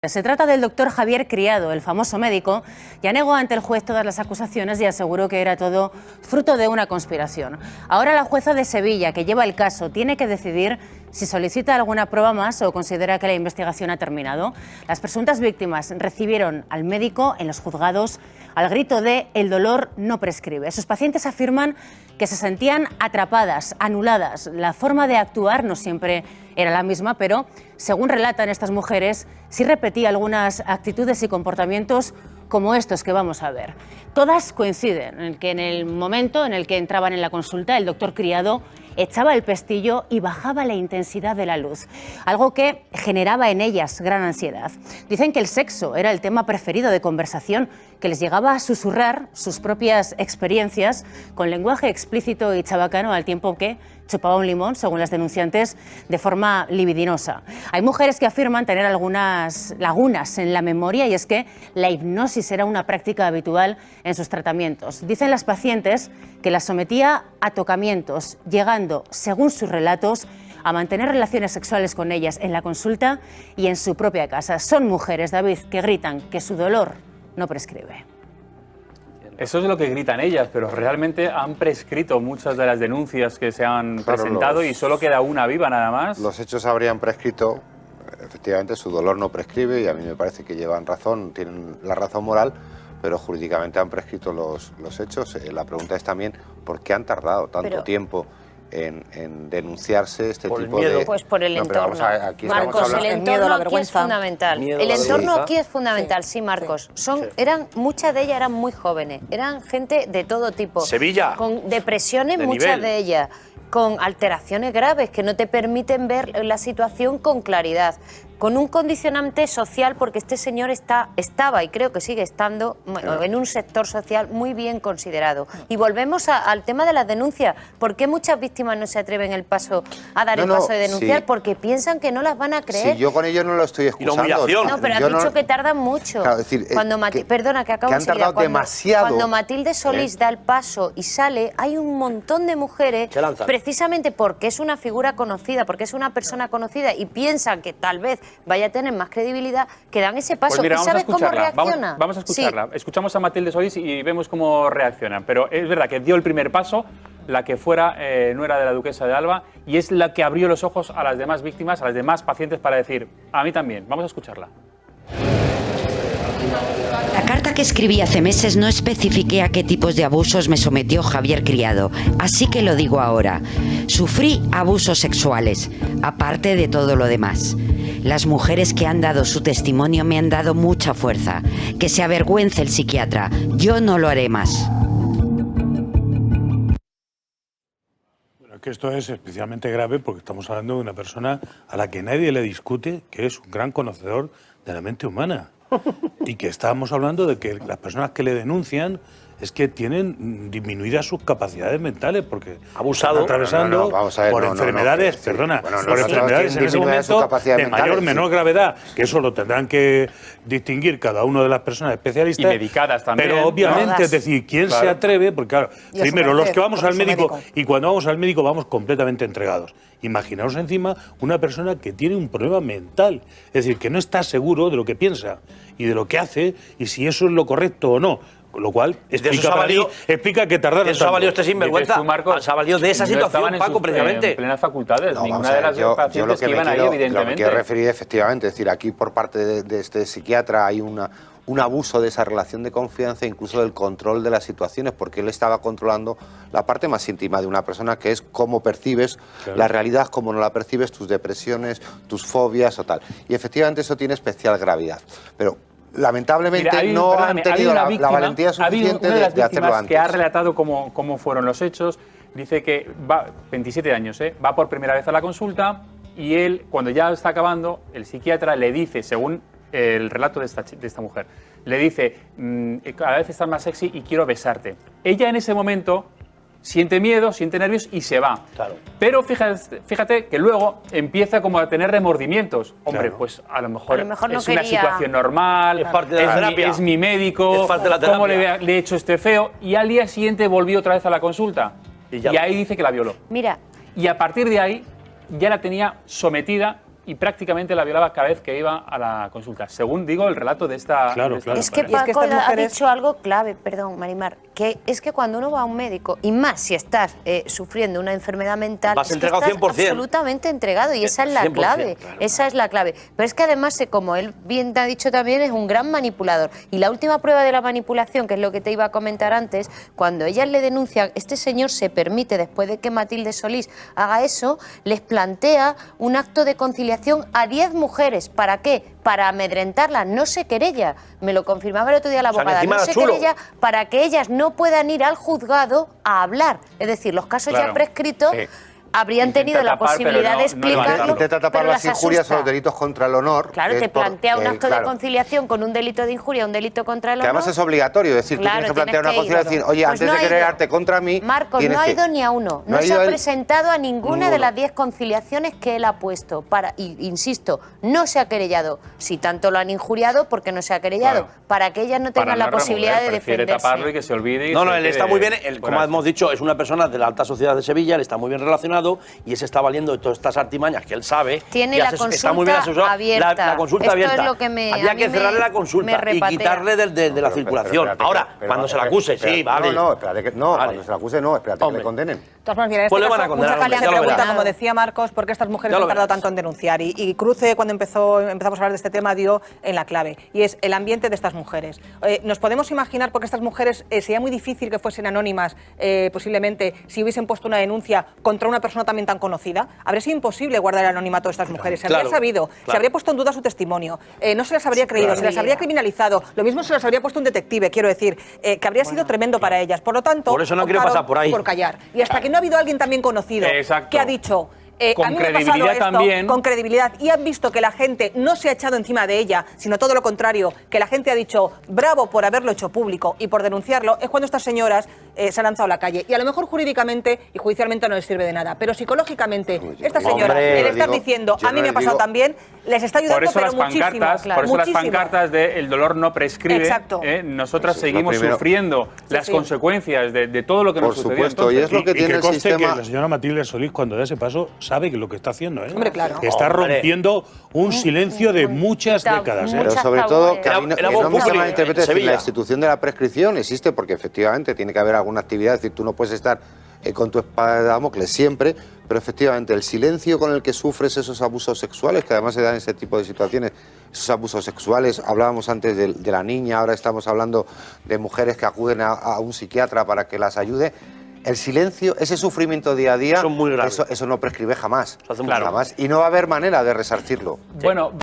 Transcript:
Se trata del doctor Javier Criado, el famoso médico. Ya negó ante el juez todas las acusaciones y aseguró que era todo fruto de una conspiración. Ahora la jueza de Sevilla, que lleva el caso, tiene que decidir si solicita alguna prueba más o considera que la investigación ha terminado. Las presuntas víctimas recibieron al médico en los juzgados al grito de "el dolor no prescribe". Sus pacientes afirman que se sentían atrapadas, anuladas. La forma de actuar no siempre era la misma, pero, según relatan estas mujeres, sí repetía algunas actitudes y comportamientos como estos que vamos a ver. Todas coinciden en que en el momento en el que entraban en la consulta, el doctor Criado echaba el pestillo y bajaba la intensidad de la luz, algo que generaba en ellas gran ansiedad. Dicen que el sexo era el tema preferido de conversación, que les llegaba a susurrar sus propias experiencias con lenguaje explícito y chabacano, al tiempo que chupaba un limón, según las denunciantes, de forma libidinosa. Hay mujeres que afirman tener algunas lagunas en la memoria, y es que la hipnosis era una práctica habitual en sus tratamientos. Dicen las pacientes que las sometía a tocamientos, llegando, según sus relatos, a mantener relaciones sexuales con ellas en la consulta y en su propia casa. Son mujeres, David, que gritan que su dolor no prescribe. Eso es lo que gritan ellas, pero realmente han prescrito muchas de las denuncias que se han presentado y solo queda una viva nada más. Los hechos habrían prescrito, efectivamente su dolor no prescribe y a mí me parece que llevan razón, tienen la razón moral, pero jurídicamente han prescrito los hechos. La pregunta es también ¿por qué han tardado tanto tiempo en denunciarse este tipo de...? Pues por el entorno. Marcos, el entorno aquí es fundamental. El entorno aquí es fundamental, sí, Marcos. Muchas de ellas eran muy jóvenes, eran gente de todo tipo. Sevilla. Con depresiones, muchas de ellas, con alteraciones graves que no te permiten ver la situación con claridad, con un condicionante social, porque este señor estaba y creo que sigue estando en un sector social muy bien considerado. Y volvemos al tema de las denuncias. ¿Por qué muchas víctimas no se atreven a dar el paso de denunciar? Porque piensan que no las van a creer. Sí, yo con ellos no lo estoy excusando. No, pero has dicho que tardan mucho. Claro, es decir, perdona, que acabo enseguida. Han tardado demasiado. Cuando Matilde Solís da el paso y sale, hay un montón de mujeres, precisamente porque es una figura conocida, porque es una persona conocida y piensan que tal vez vaya a tener más credibilidad, que dan ese paso. Pues mira, ¿Y sabes cómo reacciona? Vamos a escucharla. Sí. Escuchamos a Matilde Solís y vemos cómo reaccionan. Pero es verdad que dio el primer paso, la que fuera nuera de la duquesa de Alba, y es la que abrió los ojos a las demás víctimas, a las demás pacientes, para decir, a mí también. Vamos a escucharla. La carta que escribí hace meses no especifiqué a qué tipos de abusos me sometió Javier Criado, así que lo digo ahora. Sufrí abusos sexuales, aparte de todo lo demás. Las mujeres que han dado su testimonio me han dado mucha fuerza. Que se avergüence el psiquiatra. Yo no lo haré más. Bueno, que esto es especialmente grave porque estamos hablando de una persona a la que nadie le discute que es un gran conocedor de la mente humana. Y que estábamos hablando de que las personas que le denuncian es que tienen disminuidas sus capacidades mentales porque abusado, están atravesando por enfermedades, perdona, por enfermedades en ese momento de mayor o menor gravedad, que eso lo tendrán que distinguir cada una de las personas especialistas. Y medicadas también. Pero obviamente, es decir, ¿quién se atreve? Porque claro, primero, los que vamos al médico, y cuando vamos al médico vamos completamente entregados. Imaginaos encima una persona que tiene un problema mental, es decir, que no está seguro de lo que piensa y de lo que hace y si eso es lo correcto o no. Lo cual explica que tardaron. Eso ha valido este sinvergüenza. Se ha valido de esa situación, Paco, precisamente. En plenas facultades. Ninguna de las pacientes que iban ahí, evidentemente. Lo que quiero referir, efectivamente, es decir, aquí por parte de este psiquiatra hay un abuso de esa relación de confianza, incluso del control de las situaciones, porque él estaba controlando la parte más íntima de una persona, que es cómo percibes la realidad, cómo no la percibes, tus depresiones, tus fobias o tal. Y efectivamente eso tiene especial gravedad. Pero lamentablemente no han tenido la valentía suficiente de hacerlo antes. Que ha relatado cómo fueron los hechos. Dice que va, 27 años, va por primera vez a la consulta y él, cuando ya está acabando, el psiquiatra le dice, según el relato de esta mujer, le dice, cada vez estás más sexy y quiero besarte. Ella en ese momento siente miedo, siente nervios y se va. Claro. Pero fíjate que luego empieza como a tener remordimientos. Hombre, pues a lo mejor no es una situación normal, es parte de la terapia. Es mi médico, es parte de la terapia. ¿Cómo le he hecho este feo? Y al día siguiente volvió otra vez a la consulta. Y ahí dice que la violó. Mira. Y a partir de ahí ya la tenía sometida y prácticamente la violaba cada vez que iba a la consulta, según digo el relato de esta... Claro, claro. Es que Paco ha dicho algo clave, perdón, Marimar, que es que cuando uno va a un médico, y más si estás sufriendo una enfermedad mental, vas entregado estás 100%. Absolutamente entregado, y esa es la 100%, clave, claro. esa es la clave. Pero es que además, como él bien te ha dicho también, es un gran manipulador. Y la última prueba de la manipulación, que es lo que te iba a comentar antes, cuando ellas le denuncian, este señor se permite, después de que Matilde Solís haga eso, les plantea un acto de conciliación a 10 mujeres. ¿Para qué? Para amedrentarlas, no se querella. Me lo confirmaba el otro día la abogada. No se querella para que ellas no puedan ir al juzgado a hablar. Es decir, los casos ya prescritos... Sí. Habrían tenido la posibilidad de explicarlo. Intenta tapar las injurias o los delitos contra el honor. Claro, te plantea un acto de conciliación con un delito de injuria, un delito contra el honor. Que además es obligatorio, es decir, tú tienes que plantear una conciliación y decir, oye, antes de querellarte contra mí... Marcos, no ha ido ni a uno. No se ha presentado a ninguna de las 10 conciliaciones que él ha puesto. Y, insisto, no se ha querellado. Si tanto lo han injuriado, porque no se ha querellado. Para que ellas no tengan la posibilidad de defenderse. Taparlo y que se olvide. No, él está muy bien, como hemos dicho, es una persona de la alta sociedad de Sevilla, él está muy bien relacionado y él se está valiendo de todas estas artimañas que él sabe. Tiene la consulta está muy bien asesorado. abierta. La consulta abierta. Es lo que había que cerrarle la consulta y quitarle de la circulación. Ahora, cuando se la acuse, sí, vale. No, espérate que cuando se la acuse no, espérate que le condenen. Pues le van a condenar. Mucha gente pregunta, como decía Marcos, por qué estas mujeres han tardado tanto en denunciar. Y Cruce, cuando empezamos a hablar de este tema, dio en la clave. Y es el ambiente de estas mujeres. Nos podemos imaginar, porque estas mujeres sería muy difícil que fuesen anónimas, posiblemente, si hubiesen puesto una denuncia contra una persona también tan conocida. Habría sido imposible guardar el anonimato de estas mujeres. Se habría sabido, se habría puesto en duda su testimonio, no se las habría creído, se las habría criminalizado. Lo mismo se las habría puesto un detective, quiero decir, que habría sido tremendo para ellas. Por lo tanto, por eso no quiero pasar por ahí. Por callar. Y hasta que no ha habido alguien también conocido que ha dicho... con a mí me ha credibilidad pasado esto, también. con credibilidad, y han visto que la gente no se ha echado encima de ella, sino todo lo contrario, que la gente ha dicho bravo por haberlo hecho público y por denunciarlo, es cuando estas señoras se han lanzado a la calle. Y a lo mejor jurídicamente y judicialmente no les sirve de nada, pero psicológicamente estas señoras, el estar diciendo a mí me ha pasado también, les está ayudando, pero muchísimo. Por eso las pancartas de el dolor no prescribe. Exacto. Nosotras seguimos sufriendo las consecuencias de todo lo que nos sucedió. Por supuesto, y es lo que tiene el sistema. Que la señora Matilde Solís, cuando da ese paso, sabe que lo que está haciendo, Hombre, claro. Está rompiendo un silencio de muchas décadas. Pero sobre todo, que no se malinterprete, la institución de la prescripción existe porque efectivamente tiene que haber alguna actividad, es decir, tú no puedes estar con tu espada de Damocles siempre, pero efectivamente el silencio con el que sufres esos abusos sexuales, que además se dan en ese tipo de situaciones, esos abusos sexuales, hablábamos antes de la niña, ahora estamos hablando de mujeres que acuden a un psiquiatra para que las ayude. El silencio, ese sufrimiento día a día, eso no prescribe jamás. Jamás. Y no va a haber manera de resarcirlo. Bueno.